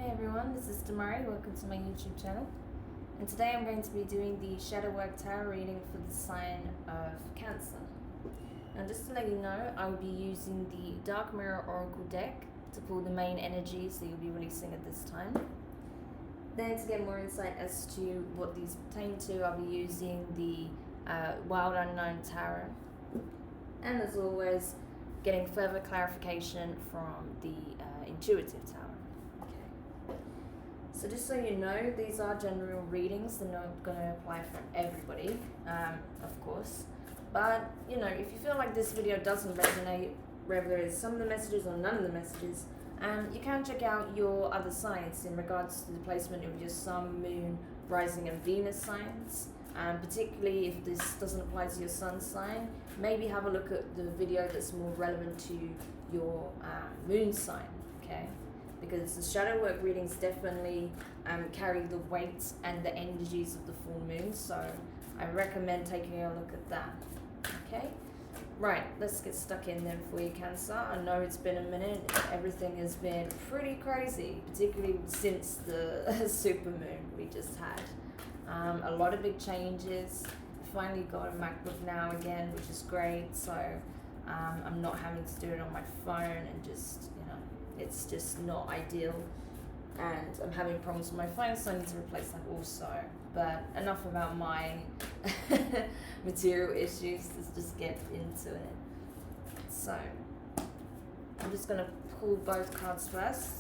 Hey everyone, this is Demari. Welcome to my YouTube channel. And today I'm going to be doing the Shadow Work Tarot reading for the sign of Cancer. Now just to let you know, I'll be using the Dark Mirror Oracle deck to pull the main energies that you'll be releasing at this time. Then to get more insight as to what these pertain to, I'll be using the Wild Unknown Tarot. And as always, getting further clarification from the Intuitive Tarot. So just so you know, these are general readings. They're not going to apply for everybody, of course. But, you know, if you feel like this video doesn't resonate, whether it's some of the messages or none of the messages, you can check out your other signs in regards to the placement of your Sun, Moon, Rising and Venus signs. Particularly if this doesn't apply to your Sun sign, maybe have a look at the video that's more relevant to your Moon sign, okay? Because the shadow work readings definitely carry the weight and the energies of the full moon, so I recommend taking a look at that. Okay, right, let's get stuck in then for you, Cancer. I know it's been a minute. Everything has been pretty crazy, particularly since the supermoon we just had. A lot of big changes. Finally got a MacBook now again, which is great, so I'm not having to do it on my phone and just, you know, it's just not ideal, and I'm having problems with my phone, so I need to replace that also. But enough about my material issues, let's just get into it. So I'm just going to pull both cards first,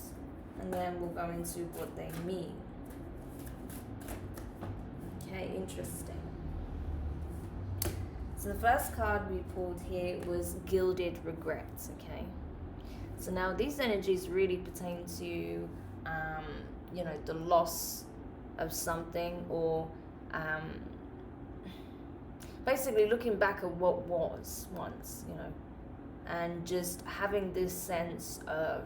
and then we'll go into what they mean. Okay, interesting. So the first card we pulled here was Gilded Regrets, okay? So now these energies really pertain to, you know, the loss of something, or basically looking back at what was once, you know, and just having this sense of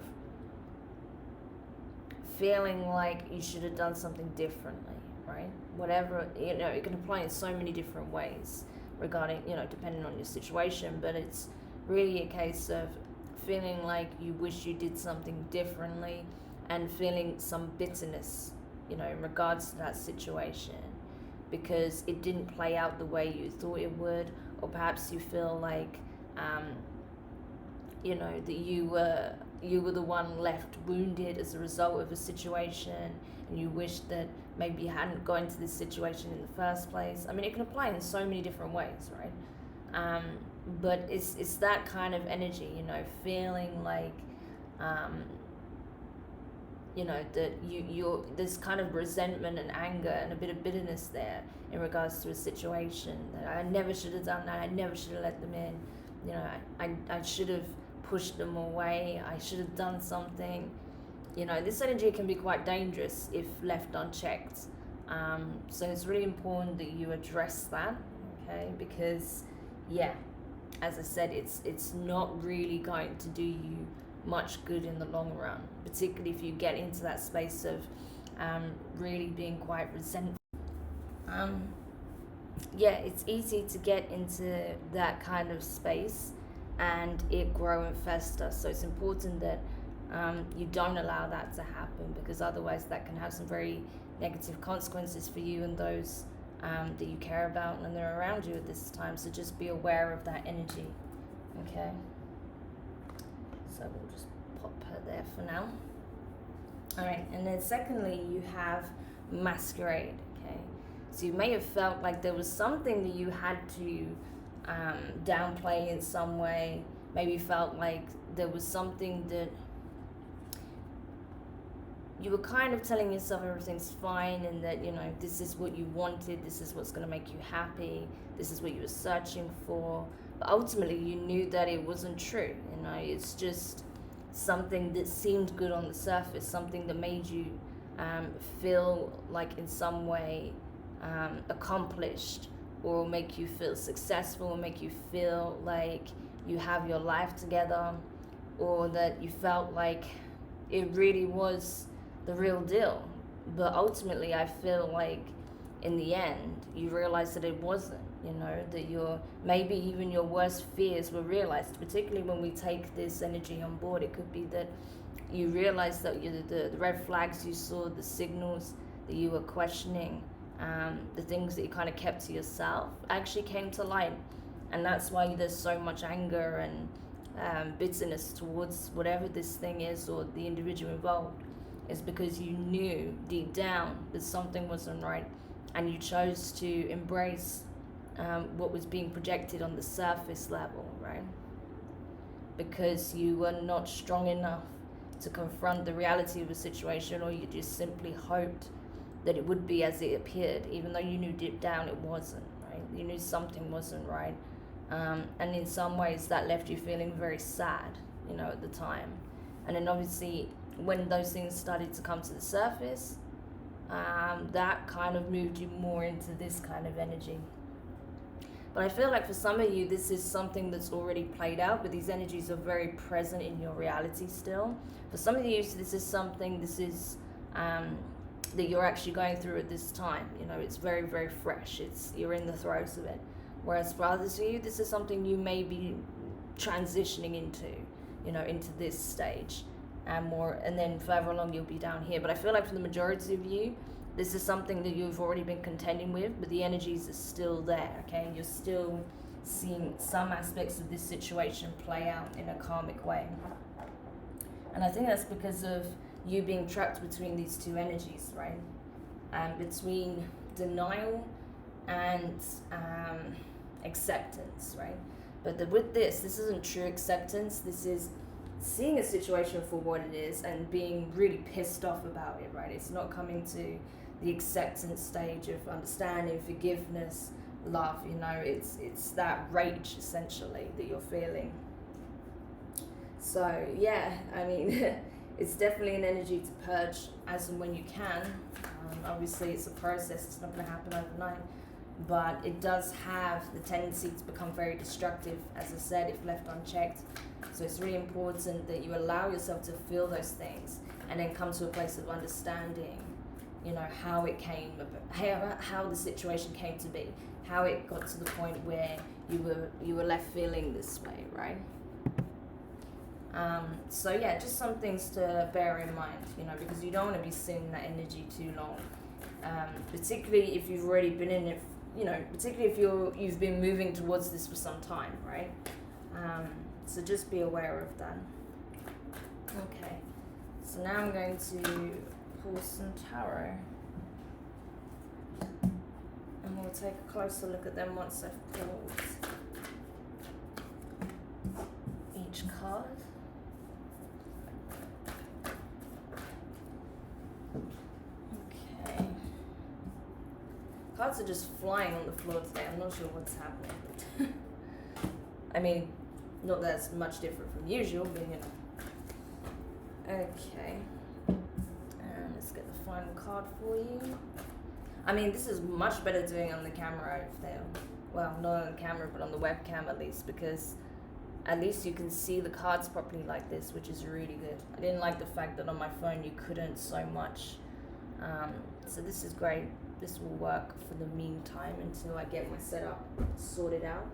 feeling like you should have done something differently, right? Whatever, you know, it can apply in so many different ways regarding, you know, depending on your situation, but it's really a case of feeling like you wish you did something differently and feeling some bitterness, you know, in regards to that situation because it didn't play out the way you thought it would, or perhaps you feel like, you know, that you were the one left wounded as a result of a situation, and you wish that maybe you hadn't gone into this situation in the first place. I mean, it can apply in so many different ways, right? But it's that kind of energy, you know, feeling like, you know, that you're there's kind of resentment and anger and a bit of bitterness there in regards to a situation that I never should have done that, I never should have let them in, you know, I should have pushed them away, I should have done something. You know, this energy can be quite dangerous if left unchecked. So it's really important that you address that, okay? Because, yeah, as I said, it's not really going to do you much good in the long run, particularly if you get into that space of really being quite resentful. Yeah, it's easy to get into that kind of space and it grow and fester. So it's important that you don't allow that to happen, because otherwise that can have some very negative consequences for you and those that you care about and they're around you at this time. So just be aware of that energy, okay? So we'll just pop her there for now. All right, and then secondly, you have Masquerade, okay? So you may have felt like there was something that you had to downplay in some way. Maybe you felt like there was something that you were kind of telling yourself everything's fine, and that, you know, this is what you wanted, this is what's going to make you happy, this is what you were searching for. But ultimately, you knew that it wasn't true. You know, it's just something that seemed good on the surface, something that made you feel like in some way accomplished, or make you feel successful, or make you feel like you have your life together, or that you felt like it really was the real deal. But ultimately, I feel like in the end, you realize that it wasn't, you know, that maybe even your worst fears were realized, particularly when we take this energy on board. It could be that you realized that the red flags you saw, the signals that you were questioning, the things that you kind of kept to yourself actually came to light. And that's why there's so much anger and bitterness towards whatever this thing is or the individual involved, is because you knew deep down that something wasn't right, and you chose to embrace what was being projected on the surface level, right? Because you were not strong enough to confront the reality of the situation, or you just simply hoped that it would be as it appeared, even though you knew deep down it wasn't, right? You knew something wasn't right. And in some ways that left you feeling very sad, at the time. And then obviously when those things started to come to the surface, that kind of moved you more into this kind of energy. But I feel like for some of you, this is something that's already played out, but these energies are very present in your reality still. For some of you, this is something, that you're actually going through at this time. It's very, very fresh. You're in the throes of it. Whereas for others of you, this is something you may be transitioning into this stage. And then further along, you'll be down here. But I feel like for the majority of you, this is something that you've already been contending with, but the energies are still there, okay? You're still seeing some aspects of this situation play out in a karmic way. And I think that's because of you being trapped between these two energies, right? Between denial and acceptance, right? But with this isn't true acceptance. This is seeing a situation for what it is and being really pissed off about it, right? It's not coming to the acceptance stage of understanding, forgiveness, love, it's that rage essentially that you're feeling. So yeah, I mean, it's definitely an energy to purge as and when you can. Obviously it's a process, it's not going to happen overnight, but it does have the tendency to become very destructive, as I said, if left unchecked. So it's really important that you allow yourself to feel those things and then come to a place of understanding, how it came, how the situation came to be, how it got to the point where you were left feeling this way, right? So yeah, just some things to bear in mind, because you don't want to be sitting in that energy too long, particularly if you've already been in it, particularly if you've been moving towards this for some time, right? So just be aware of that. Okay, so now I'm going to pull some tarot, and we'll take a closer look at them once I've pulled each card. Okay, cards are just flying on the floor today. I'm not sure what's happening. I mean, not that it's much different from usual, but Okay. And let's get the final card for you. I mean, this is much better doing on the camera if they're, well, not on the camera, but on the webcam at least, because at least you can see the cards properly like this, which is really good. I didn't like the fact that on my phone you couldn't so much. So this is great. This will work for the meantime until I get my setup sorted out.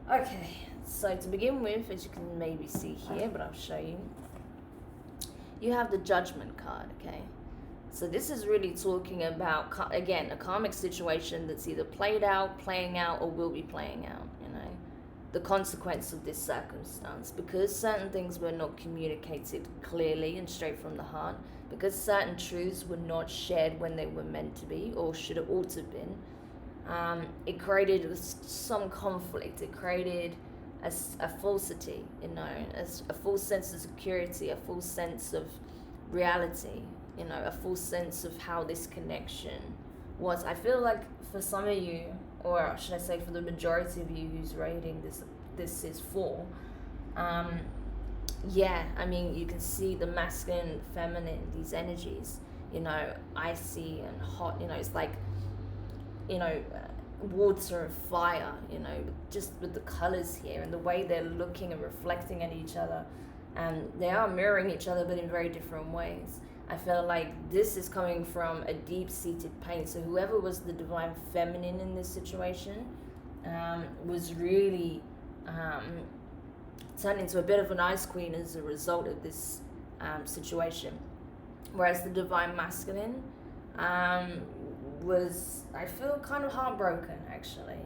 Okay, so to begin with, as you can maybe see here, but I'll show you, you have the Judgment card, okay? So this is really talking about, again, a karmic situation that's either playing out, or will be playing out, the consequence of this circumstance, because certain things were not communicated clearly and straight from the heart, because certain truths were not shared when they were meant to be, or should have ought to have been. It created some conflict. It created a falsity, as a false sense of security, a false sense of reality, a false sense of how this connection was. I feel like for some of you, or should I say for the majority of you who's rating this is for, yeah, I mean, you can see the masculine, feminine, these energies, icy and hot, it's like, water and fire, just with the colors here and the way they're looking and reflecting at each other, and they are mirroring each other, but in very different ways. I feel like this is coming from a deep-seated pain. So whoever was the divine feminine in this situation was really turned into a bit of an ice queen as a result of this situation. Whereas the divine masculine was, I feel, kind of heartbroken actually.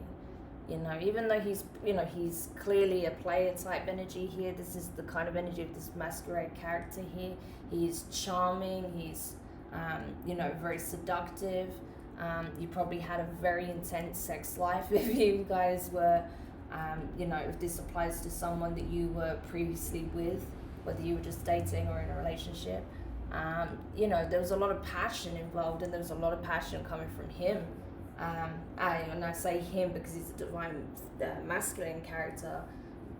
Even though he's clearly a player type energy here, this is the kind of energy of this masquerade character here. He's charming, he's, very seductive. You probably had a very intense sex life if you guys were, if this applies to someone that you were previously with, whether you were just dating or in a relationship. There was a lot of passion involved, and there was a lot of passion coming from him. I say him because he's a divine masculine character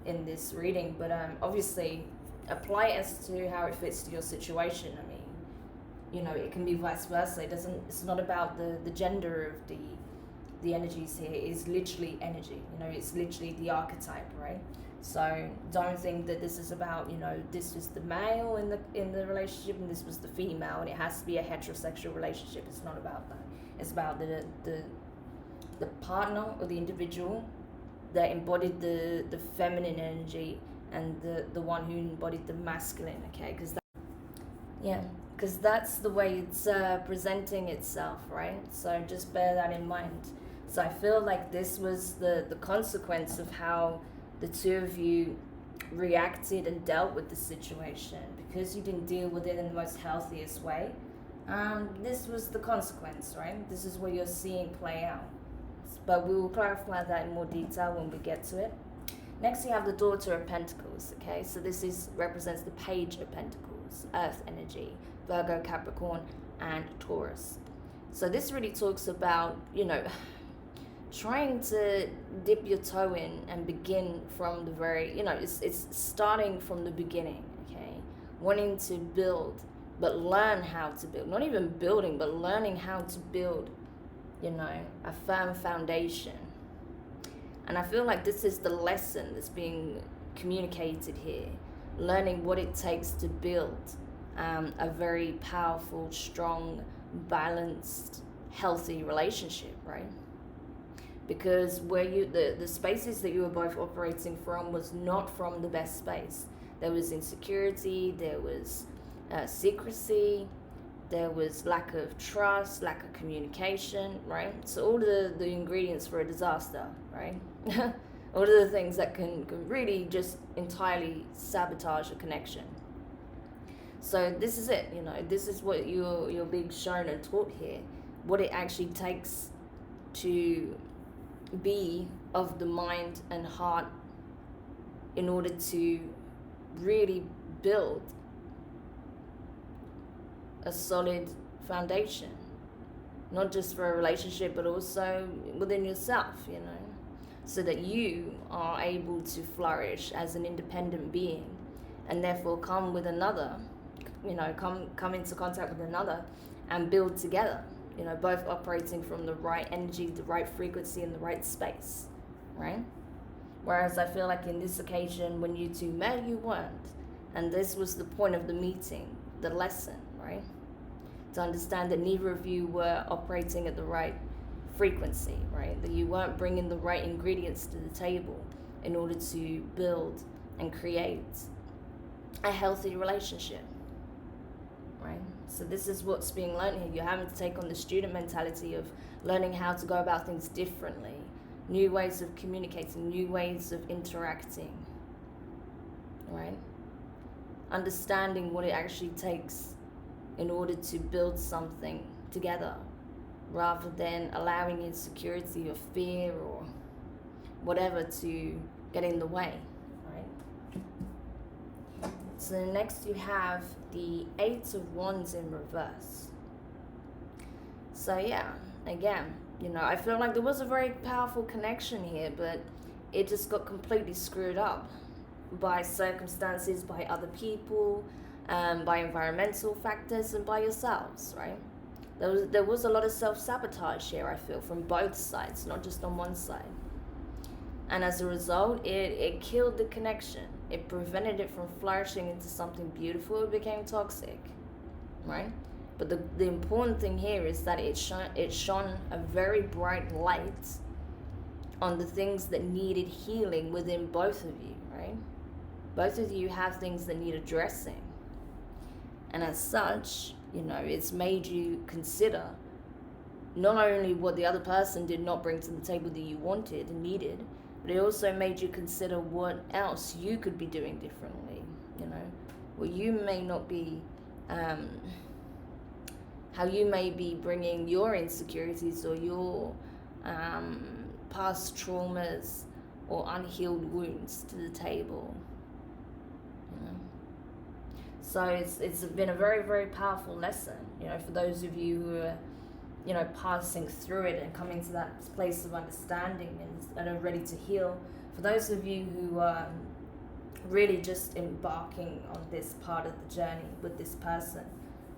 in this reading, but obviously apply it as to how it fits to your situation. I mean, it can be vice versa. It's not about the gender of the energies here. It's literally energy. It's literally the archetype, right? So don't think that this is about, this was the male in the relationship and this was the female, and it has to be a heterosexual relationship. It's not about that. It's about the partner or the individual that embodied the feminine energy and the one who embodied the masculine. Okay, because that's the way it's presenting itself, right? So just bear that in mind. So I feel like this was the consequence of how the two of you reacted and dealt with the situation, because you didn't deal with it in the most healthiest way. This was the consequence, right? This is what you're seeing play out. But we will clarify that in more detail when we get to it. Next, you have the Daughter of Pentacles, okay? So this represents the Page of Pentacles, Earth energy, Virgo, Capricorn, and Taurus. So this really talks about, trying to dip your toe in and begin from the very, it's starting from the beginning, okay? Wanting to build, but learn how to build. Not even building, but learning how to build, a firm foundation. And I feel like this is the lesson that's being communicated here. Learning what it takes to build a very powerful, strong, balanced, healthy relationship, right? Because where the spaces that you were both operating from was not from the best space. There was insecurity, there was secrecy, there was lack of trust, lack of communication, right? So all the ingredients for a disaster, right? All of the things that can really just entirely sabotage a connection. So this is it, this is what you're being shown and taught here. What it actually takes to be of the mind and heart in order to really build a solid foundation, not just for a relationship but also within yourself, so that you are able to flourish as an independent being and therefore come with another, come into contact with another and build together, both operating from the right energy, the right frequency, and the right space, right? Whereas I feel like in this occasion, when you two met, you weren't. And this was the point of the meeting, the lesson, right? To understand that neither of you were operating at the right frequency, right? That you weren't bringing the right ingredients to the table in order to build and create a healthy relationship, right? So this is what's being learned here. You're having to take on the student mentality of learning how to go about things differently, new ways of communicating, new ways of interacting, right? Understanding what it actually takes in order to build something together, rather than allowing insecurity or fear or whatever to get in the way, right? So next you have the Eight of Wands in reverse. So yeah, again, I feel like there was a very powerful connection here, but it just got completely screwed up by circumstances, by other people, by environmental factors, and by yourselves, right? There was a lot of self-sabotage here, I feel, from both sides, not just on one side. And as a result, it killed the connection. It prevented it from flourishing into something beautiful. It became toxic, right? But the important thing here is that it shone a very bright light on the things that needed healing within both of you, right? Both of you have things that need addressing. And as such, it's made you consider not only what the other person did not bring to the table that you wanted and needed, but it also made you consider what else you could be doing differently, Well, you may not be, how you may be bringing your insecurities or your past traumas or unhealed wounds to the table, So it's been a very, very powerful lesson, for those of you who are, passing through it and coming to that place of understanding and are ready to heal. For those of you who are really just embarking on this part of the journey with this person,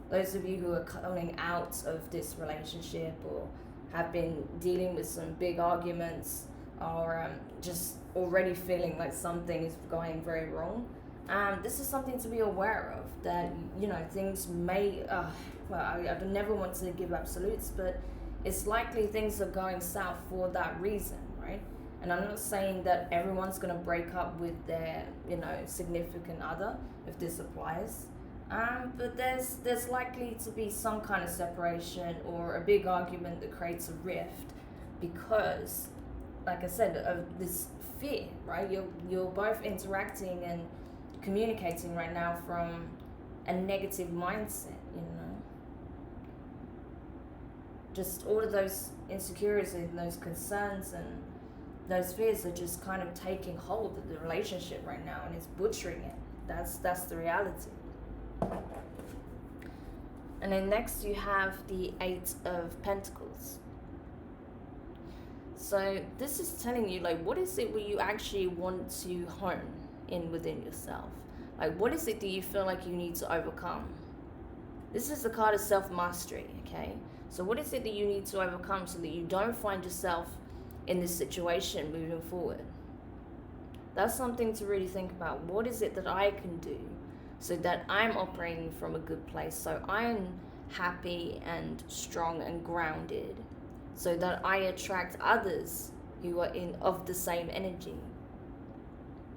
those of you who are coming out of this relationship or have been dealing with some big arguments or just already feeling like something is going very wrong, this is something to be aware of, that, things may, I never want to give absolutes, but it's likely things are going south for that reason, right? And I'm not saying that everyone's going to break up with their, significant other, if this applies. But there's likely to be some kind of separation or a big argument that creates a rift because, like I said, of this fear, right? You're both interacting and communicating right now from a negative mindset, Just all of those insecurities and those concerns and those fears are just kind of taking hold of the relationship right now, and it's butchering it. That's the reality. And then next you have the 8 of Pentacles. So this is telling you, what is it where you actually want to hone in within yourself? What is it that you feel like you need to overcome? This is the card of self-mastery, okay? So what is it that you need to overcome so that you don't find yourself in this situation moving forward? That's something to really think about. What is it that I can do so that I'm operating from a good place, so I'm happy and strong and grounded, so that I attract others who are of the same energy,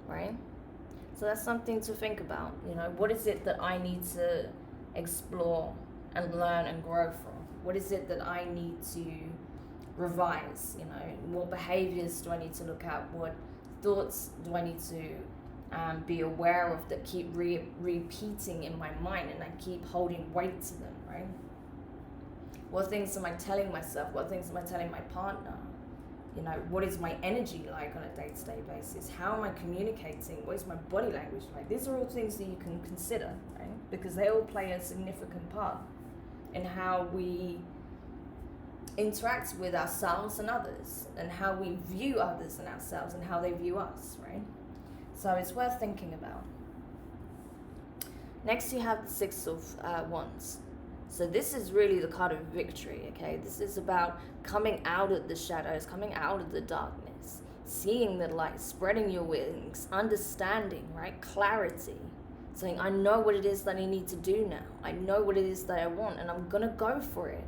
right? So that's something to think about. What is it that I need to explore and learn and grow from? What is it that I need to revise? What behaviours do I need to look at? What thoughts do I need to be aware of that keep repeating in my mind and I keep holding weight to them, right? What things am I telling myself? What things am I telling my partner? What is my energy like on a day-to-day basis? How am I communicating? What is my body language like? These are all things that you can consider, right? Because they all play a significant part in how we interact with ourselves and others, and how we view others and ourselves, and how they view us, right? So it's worth thinking about. Next you have the 6 of Wands. So this is really the card of victory, okay? This is about coming out of the shadows, coming out of the darkness, seeing the light, spreading your wings, understanding, right? Clarity. Saying, I know what it is that I need to do now. I know what it is that I want, and I'm gonna go for it.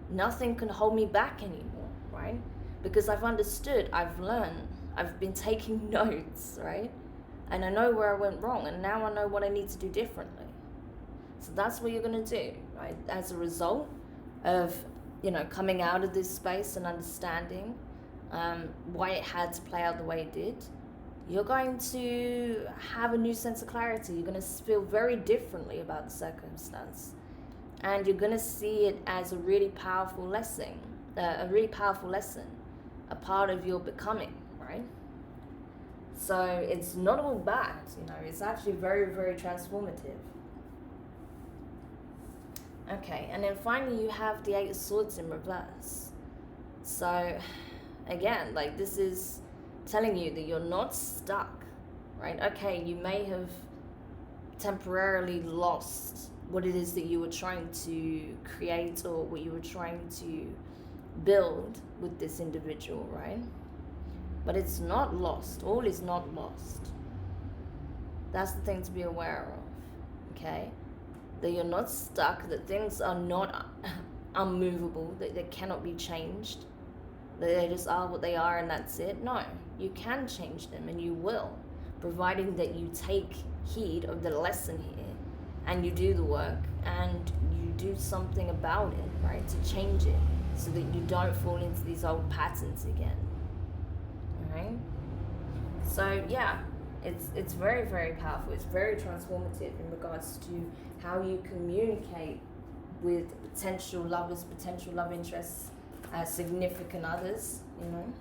Nothing can hold me back anymore, right? Because I've understood, I've learned, I've been taking notes, right? And I know where I went wrong, and now I know what I need to do differently. So that's what you're gonna do, right? As a result of, coming out of this space and understanding why it had to play out the way it did, you're going to have a new sense of clarity. You're going to feel very differently about the circumstance. And you're going to see it as a really powerful lesson, a part of your becoming, right? So it's not all bad, it's actually very, very transformative. Okay, and then finally you have the 8 of Swords in reverse. So again, this is telling you that you're not stuck, right? Okay, you may have temporarily lost what it is that you were trying to create or what you were trying to build with this individual, right? But it's not lost. All is not lost. That's the thing to be aware of, okay? That you're not stuck, that things are not unmovable, that they cannot be changed, that they just are what they are and that's it. No, you can change them, and you will, providing that you take heed of the lesson here and you do the work and you do something about it, right, to change it so that you don't fall into these old patterns again. All right. So yeah, it's very, very powerful. It's very transformative in regards to how you communicate with potential lovers, potential love interests, significant others, you know.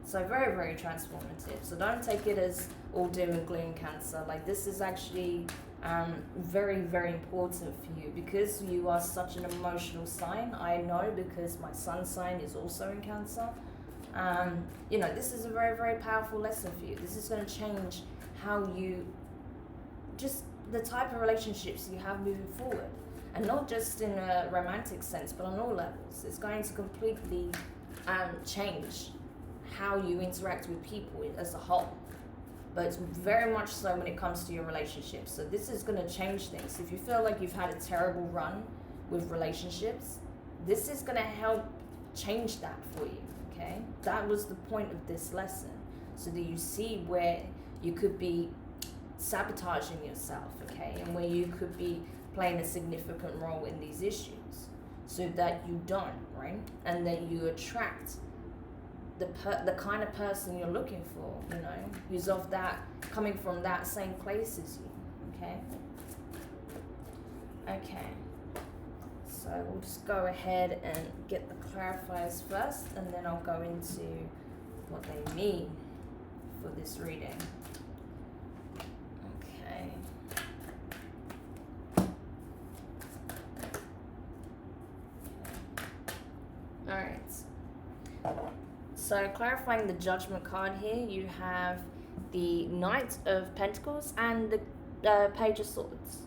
So very, very transformative. So don't take it as all doom and gloom, Cancer. Like, this is actually very, very important for you because you are such an emotional sign. I know because my sun sign is also in Cancer. You know, this is a very, very powerful lesson for you. This is going to change how you, just the type of relationships you have moving forward. And not just in a romantic sense, but on all levels. It's going to completely change how you interact with people as a whole. But it's very much so when it comes to your relationships. So this is going to change things. If you feel like you've had a terrible run with relationships, this is going to help change that for you. Okay, that was the point of this lesson, so that you see where you could be sabotaging yourself, okay, and where you could be playing a significant role in these issues, so that you don't, right, and that you attract the kind of person you're looking for, you know, who's of that, coming from that same place as you, okay. Okay. So we'll just go ahead and get the clarifiers first, and then I'll go into what they mean for this reading. Okay. Alright. So clarifying the Judgment card here, you have the Knight of Pentacles and the Page of Swords.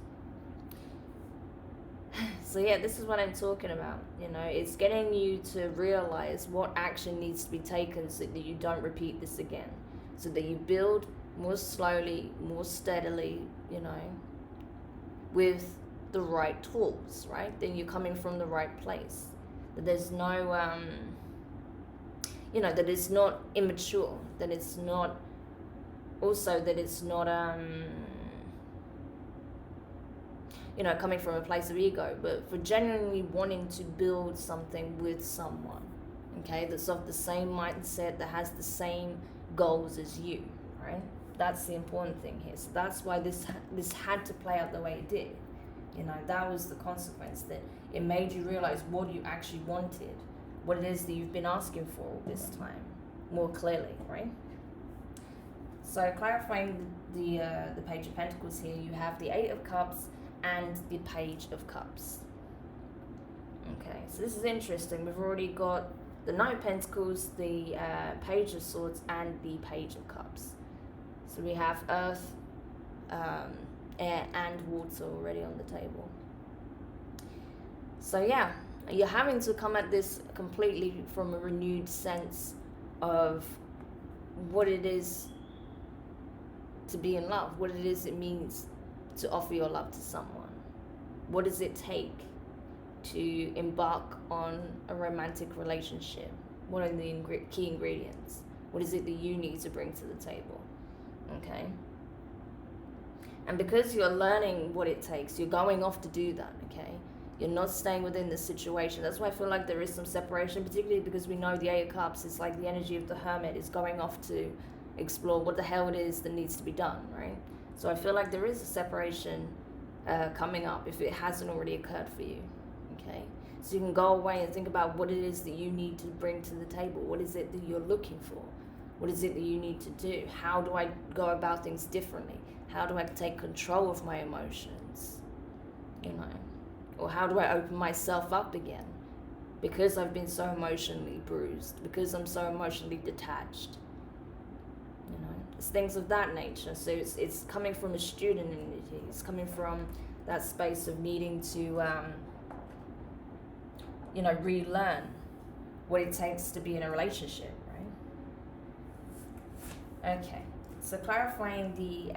So yeah, this is what I'm talking about. You know, it's getting you to realize what action needs to be taken so that you don't repeat this again. So that you build more slowly, more steadily, you know, with the right tools, right? Then you're coming from the right place. That there's no, you know, that it's not immature. That it's not, also that it's not, you know, coming from a place of ego, but for genuinely wanting to build something with someone, okay, that's of the same mindset, that has the same goals as you, right? That's the important thing here. So that's why this had to play out the way it did. You know, that was the consequence, that it made you realize what you actually wanted, what it is that you've been asking for all this time, more clearly, right? So clarifying the Page of Pentacles here, you have the Eight of Cups and the Page of Cups. Okay, so this is interesting. We've already got the Knight of Pentacles, the Page of Swords, and the Page of Cups. So we have Earth, air, and water already on the table. So yeah, you're having to come at this completely from a renewed sense of what it is to be in love, what it is it means to offer your love to someone. What does it take to embark on a romantic relationship? What are the key ingredients? What is it that you need to bring to the table? Okay? And because you're learning what it takes, you're going off to do that, okay? You're not staying within the situation. That's why I feel like there is some separation, particularly because we know the Eight of Cups is like the energy of the hermit is going off to explore what the hell it is that needs to be done, right? So I feel like there is a separation coming up if it hasn't already occurred for you, okay? So you can go away and think about what it is that you need to bring to the table. What is it that you're looking for? What is it that you need to do? How do I go about things differently? How do I take control of my emotions? You know? Or how do I open myself up again? Because I've been so emotionally bruised. Because I'm so emotionally detached. You know? It's things of that nature. So it's coming from a student energy. It's coming from that space of needing to, you know, relearn what it takes to be in a relationship, right? Okay. So clarifying the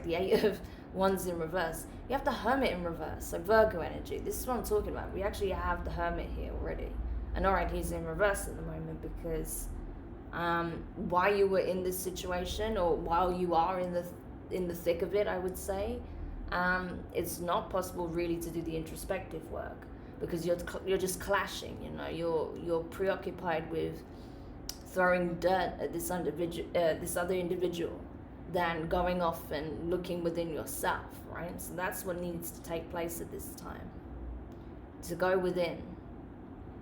the Eight of Wands in reverse. You have the Hermit in reverse, so Virgo energy. This is what I'm talking about. We actually have the Hermit here already. And alright, he's in reverse at the moment because while you were in this situation, or while you are in the thick of it, I would say, it's not possible really to do the introspective work, because you're just clashing. You know, you're preoccupied with throwing dirt at this other individual, than going off and looking within yourself, right? So that's what needs to take place at this time. To go within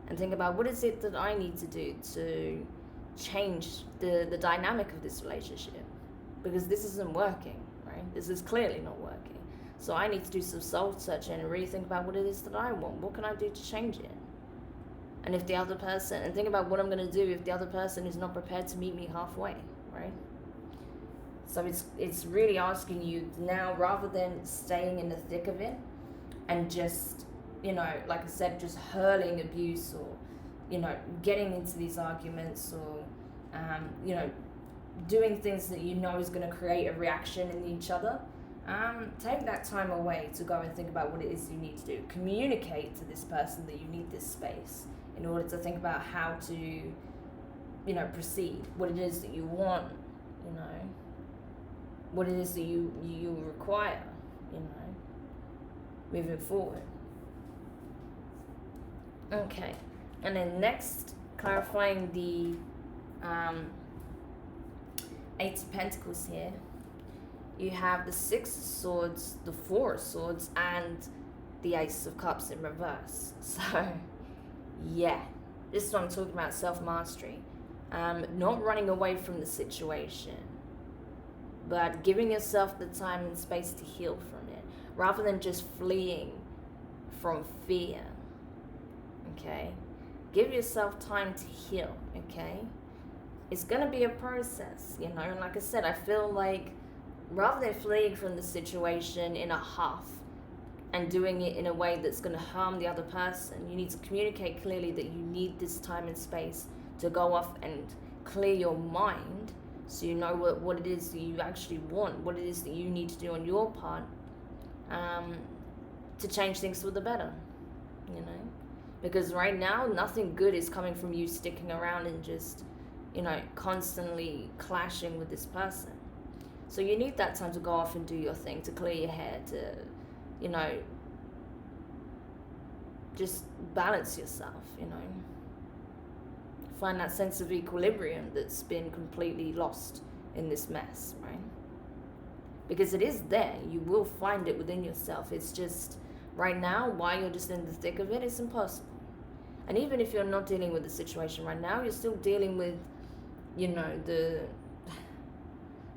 and think about, what is it that I need to do to change the dynamic of this relationship, because this isn't working, right? This is clearly not working. So I need to do some soul searching and really think about what it is that I want. What can I do to change it? And if the other person, and think about what I'm going to do if the other person is not prepared to meet me halfway, right? So it's really asking you now, rather than staying in the thick of it and just, you know, like I said, just hurling abuse, or, you know, getting into these arguments, or, you know, doing things that you know is going to create a reaction in each other. Take that time away to go and think about what it is you need to do. Communicate to this person that you need this space in order to think about how to, you know, proceed, what it is that you want, you know, what it is that you require, you know, moving forward. Okay, and then next, clarifying the Eight of Pentacles here. You have the Six of Swords, the Four of Swords, and the Ace of Cups in reverse. So, yeah, this is what I'm talking about, self-mastery. Not running away from the situation, but giving yourself the time and space to heal from it, rather than just fleeing from fear, okay? Give yourself time to heal, okay? It's going to be a process, you know, and like I said, I feel like rather than fleeing from the situation in a huff and doing it in a way that's going to harm the other person, you need to communicate clearly that you need this time and space to go off and clear your mind, so you know what it is that you actually want, what it is that you need to do on your part, to change things for the better, you know? Because right now, nothing good is coming from you sticking around and just, you know, constantly clashing with this person. So you need that time to go off and do your thing, to clear your head, to, you know, just balance yourself, you know. Find that sense of equilibrium that's been completely lost in this mess, right? Because it is there. You will find it within yourself. It's just, right now, while you're just in the thick of it, it's impossible. And even if you're not dealing with the situation right now, you're still dealing with, you know, the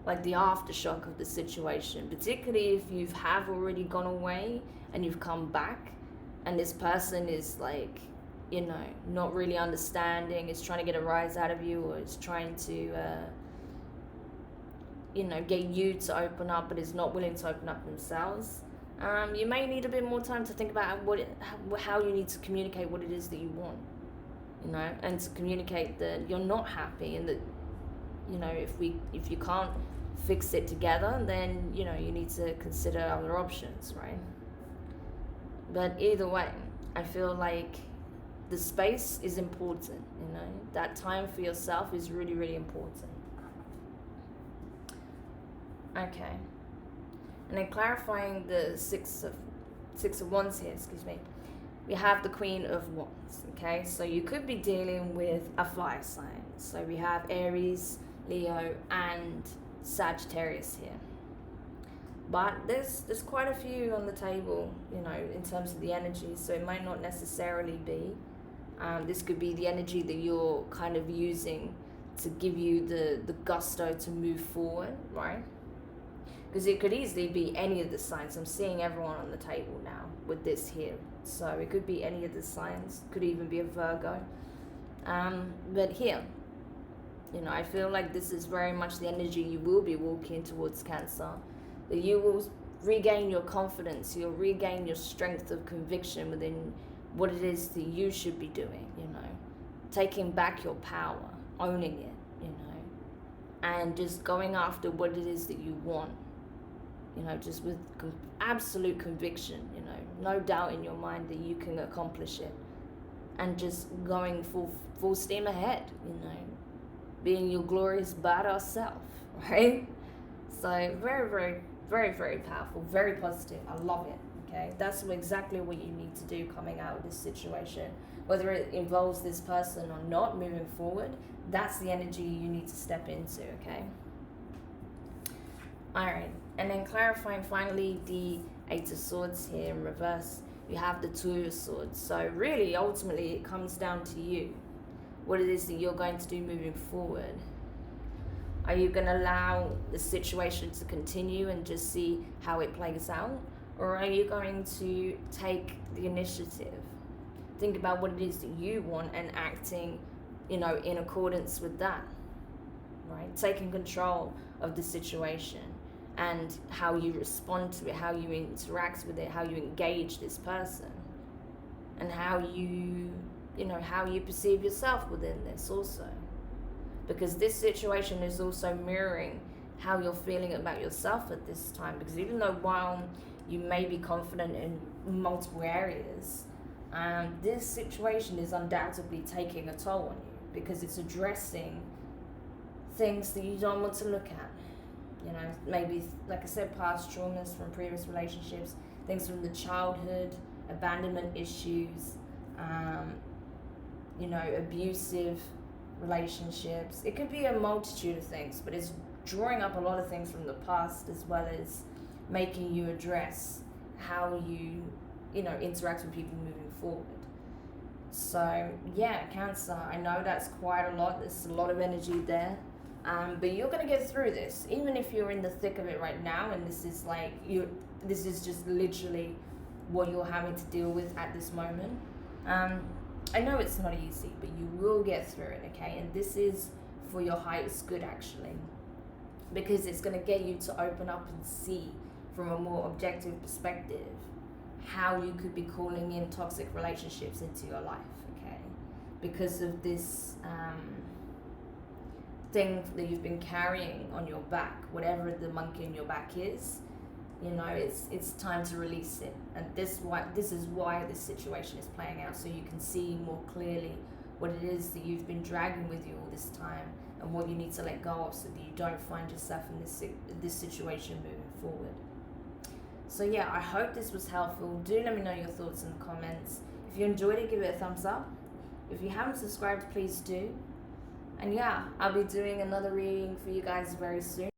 aftershock of the situation, particularly if you have already gone away and you've come back, and this person is like, you know, not really understanding, is trying to get a rise out of you, or is trying to, you know, get you to open up, but is not willing to open up themselves. You may need a bit more time to think about how you need to communicate what it is that you want, you know, and to communicate that you're not happy, and that, you know, if you can't fix it together, then, you know, you need to consider other options, right? But either way, I feel like the space is important, you know, that time for yourself is really, really important. Okay. And then clarifying the Six of Wands here, we have the Queen of Wands, okay? So you could be dealing with a fire sign. So we have Aries, Leo, and Sagittarius here. But there's quite a few on the table, you know, in terms of the energy, so it might not necessarily be. This could be the energy that you're kind of using to give you the gusto to move forward, right? Because it could easily be any of the signs. I'm seeing everyone on the table now with this here. So it could be any of the signs, could even be a Virgo. But here, you know, I feel like this is very much the energy you will be walking towards, Cancer. That you will regain your confidence, you'll regain your strength of conviction within what it is that you should be doing, you know. Taking back your power, owning it, you know. And just going after what it is that you want, you know, just with absolute conviction, you know. No doubt in your mind that you can accomplish it. And just going full steam ahead, you know. Being your glorious badass self, right? So very, very Very, very powerful, very positive. I love it. Okay, that's exactly what you need to do coming out of this situation. Whether it involves this person or not, moving forward, that's the energy you need to step into. Okay. All right, and then clarifying finally the Eight of Swords here in reverse. You have the Two of Swords. So really, ultimately, it comes down to you. What it is that you're going to do moving forward. Are you going to allow the situation to continue and just see how it plays out? Or are you going to take the initiative? Think about what it is that you want and acting, in accordance with that, right? Taking control of the situation and how you respond to it, how you interact with it, how you engage this person, and how you perceive yourself within this also. Because this situation is also mirroring how you're feeling about yourself at this time. Because even though while you may be confident in multiple areas, this situation is undoubtedly taking a toll on you, because it's addressing things that you don't want to look at. Maybe, like I said, past traumas from previous relationships, things from the childhood, abandonment issues, abusive relationships. It could be a multitude of things, but it's drawing up a lot of things from the past, as well as making you address how you interact with people moving forward. So yeah, Cancer, I know that's quite a lot. There's a lot of energy there, but you're gonna get through this, even if you're in the thick of it right now, and this is just literally what you're having to deal with at this moment. I know it's not easy, but you will get through it, okay? And this is for your highest good, actually, because it's going to get you to open up and see from a more objective perspective how you could be calling in toxic relationships into your life, okay? Because of this thing that you've been carrying on your back, whatever the monkey on your back is, it's time to release it. And this is why this situation is playing out, so you can see more clearly what it is that you've been dragging with you all this time, and what you need to let go of, so that you don't find yourself in this situation moving forward. So yeah, I hope this was helpful. Do let me know your thoughts in the comments. If you enjoyed it, give it a thumbs up. If you haven't subscribed, please do. And yeah, I'll be doing another reading for you guys very soon.